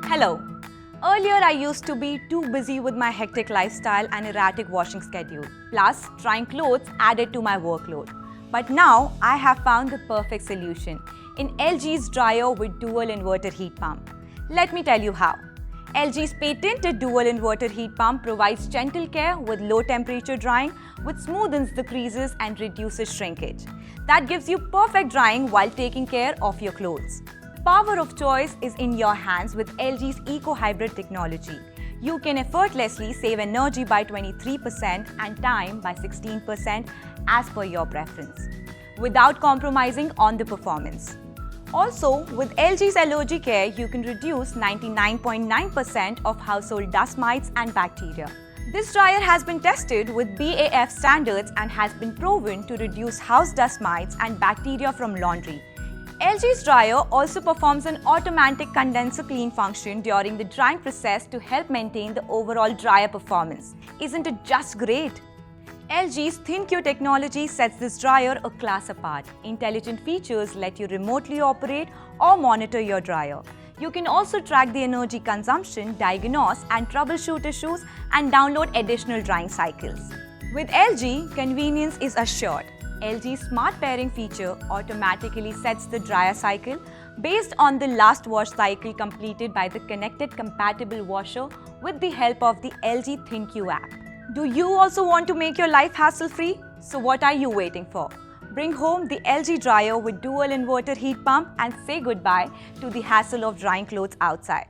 Hello. Earlier, I used to be too busy with my hectic lifestyle and erratic washing schedule. Plus, drying clothes added to my workload. But now, I have found the perfect solution in LG's dryer with dual inverter heat pump. Let me tell you how. LG's patented dual inverter heat pump provides gentle care with low temperature drying, which smoothens the creases and reduces shrinkage. That gives you perfect drying while taking care of your clothes. Power of choice is in your hands with LG's eco-hybrid technology. You can effortlessly save energy by 23% and time by 16% as per your preference, without compromising on the performance. Also, with LG's allergy care, you can reduce 99.9% of household dust mites and bacteria. This dryer has been tested with BAF standards and has been proven to reduce house dust mites and bacteria from laundry. LG's dryer also performs an automatic condenser clean function during the drying process to help maintain the overall dryer performance. Isn't it just great? LG's ThinQ technology sets this dryer a class apart. Intelligent features let you remotely operate or monitor your dryer. You can also track the energy consumption, diagnose and troubleshoot issues, and download additional drying cycles. With LG, convenience is assured. LG's smart pairing feature automatically sets the dryer cycle based on the last wash cycle completed by the connected compatible washer with the help of the LG ThinQ app. Do you also want to make your life hassle-free? So what are you waiting for? Bring home the LG dryer with dual inverter heat pump and say goodbye to the hassle of drying clothes outside.